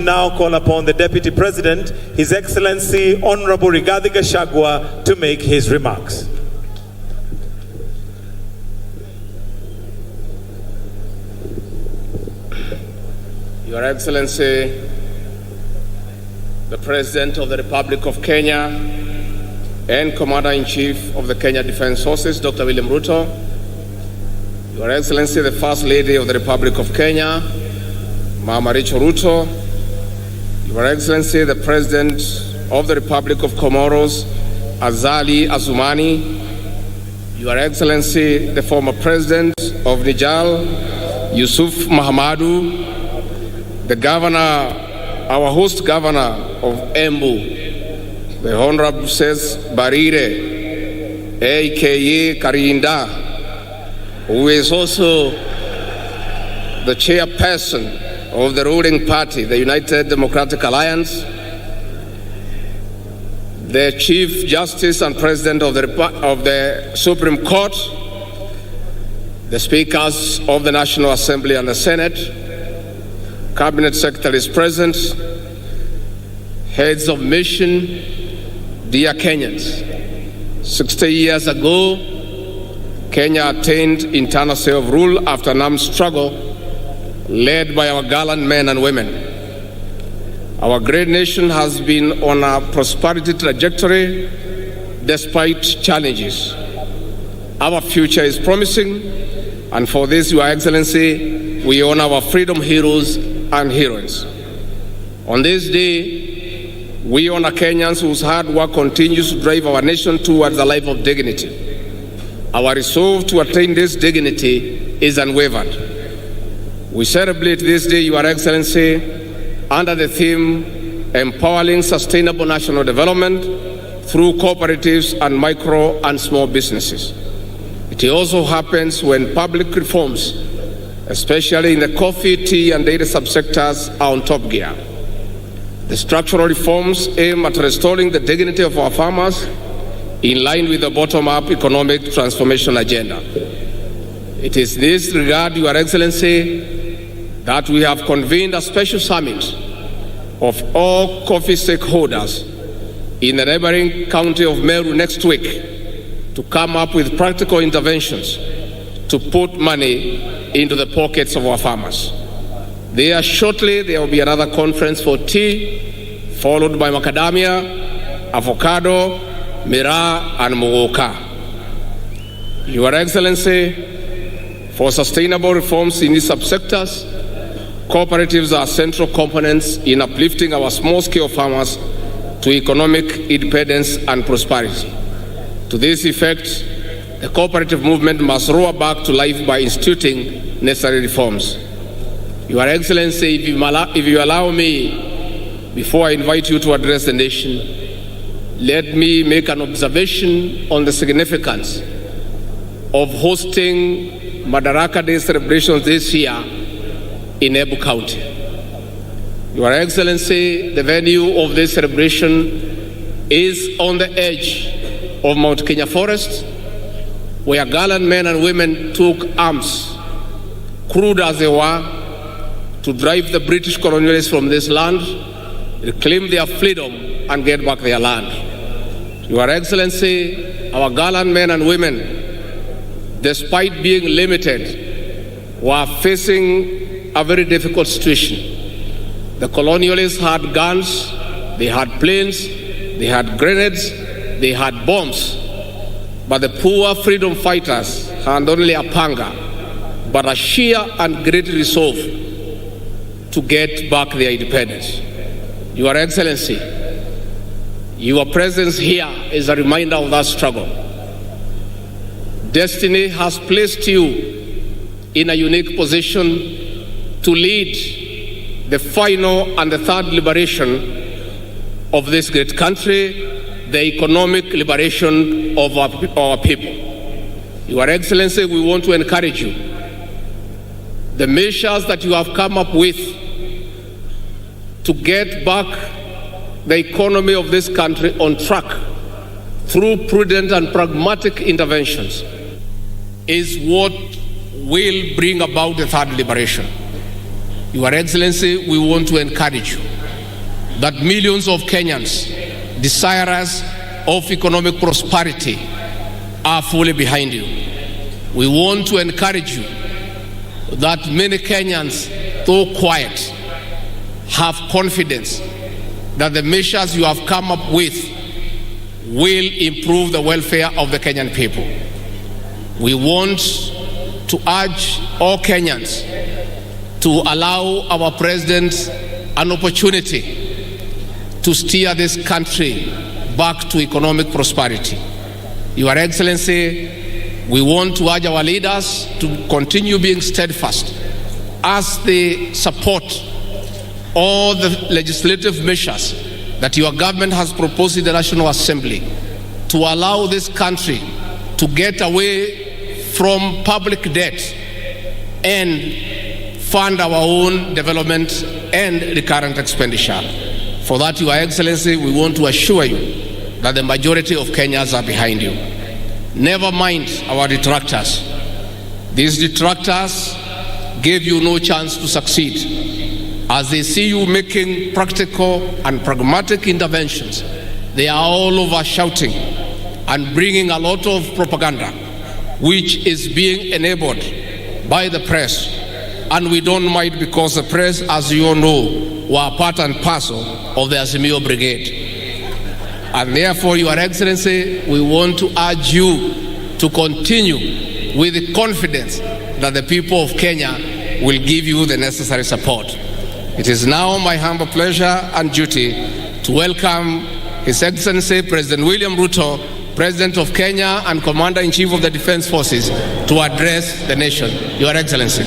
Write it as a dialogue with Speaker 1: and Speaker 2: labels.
Speaker 1: Now call upon the Deputy President, His Excellency Honorable Rigathi Gachagua, to make his remarks.
Speaker 2: Your Excellency, the President of the Republic of Kenya and Commander-in-Chief of the Kenya Defense Forces, Dr. William Ruto, Your Excellency, the First Lady of the Republic of Kenya, Mama Rachel Ruto, Your Excellency, the President of the Republic of Comoros, Azali Assoumani, Your Excellency, the former President of Niger, Yusuf Mahamadou, the Governor, our host Governor of Embu, the Honorable Ses Barire, aka Karinda, who is also the chairperson of the ruling party, the United Democratic Alliance, the Chief Justice and President of the Supreme Court, the Speakers of the National Assembly and the Senate, Cabinet Secretaries present, heads of mission, dear Kenyans. 60 years ago, Kenya attained internal self-rule after an armed struggle led by our gallant men and women. Our great nation has been on a prosperity trajectory despite challenges. Our future is promising, and for this, Your Excellency, we honor our freedom heroes and heroines. On this day, we honor Kenyans whose hard work continues to drive our nation towards a life of dignity. Our resolve to attain this dignity is unwavered. We celebrate this day, Your Excellency, under the theme, Empowering Sustainable National Development through Cooperatives and Micro and Small Businesses. It also happens when public reforms, especially in the coffee, tea, and dairy subsectors, are on top gear. The structural reforms aim at restoring the dignity of our farmers in line with the bottom-up economic transformation agenda. It is in this regard, Your Excellency, that we have convened a special summit of all coffee stakeholders in the neighboring county of Meru next week to come up with practical interventions to put money into the pockets of our farmers. There shortly, there will be another conference for tea, followed by macadamia, avocado, miraa, and mugoka. Your Excellency, for sustainable reforms in these subsectors, cooperatives are central components in uplifting our small-scale farmers to economic independence and prosperity. To this effect, the cooperative movement must roar back to life by instituting necessary reforms. Your Excellency, if you allow me, before I invite you to address the nation, let me make an observation on the significance of hosting Madaraka Day celebrations this year in Embu County. Your Excellency, the venue of this celebration is on the edge of Mount Kenya Forest, where gallant men and women took arms, crude as they were, to drive the British colonialists from this land, reclaim their freedom, and get back their land. Your Excellency, our gallant men and women, despite being limited, were facing a very difficult situation. The colonialists had guns, they had planes, they had grenades, they had bombs, but the poor freedom fighters had only a panga, but a sheer and great resolve to get back their independence. Your Excellency, your presence here is a reminder of that struggle. Destiny has placed you in a unique position to lead the final and the third liberation of this great country, the economic liberation of our people. Your Excellency, we want to encourage you. The measures that you have come up with to get back the economy of this country on track through prudent and pragmatic interventions is what will bring about the third liberation. Your Excellency, we want to encourage you that millions of Kenyans, desirous of economic prosperity, are fully behind you. We want to encourage you that many Kenyans, though quiet, have confidence that the measures you have come up with will improve the welfare of the Kenyan people. We want to urge all Kenyans to allow our president an opportunity to steer this country back to economic prosperity. Your Excellency, we want to urge our leaders to continue being steadfast as they support all the legislative measures that your government has proposed in the National Assembly to allow this country to get away from public debt and fund our own development and recurrent expenditure. For that, Your Excellency, we want to assure you that the majority of Kenyans are behind you. Never mind our detractors. These detractors gave you no chance to succeed. As they see you making practical and pragmatic interventions, they are all over shouting and bringing a lot of propaganda, which is being enabled by the press. And we don't mind, because the press, as you all know, were part and parcel of the Azimio Brigade. And therefore, Your Excellency, we want to urge you to continue with the confidence that the people of Kenya will give you the necessary support. It is now my humble pleasure and duty to welcome His Excellency President William Ruto, President of Kenya and Commander-in-Chief of the Defense Forces, to address the nation. Your Excellency.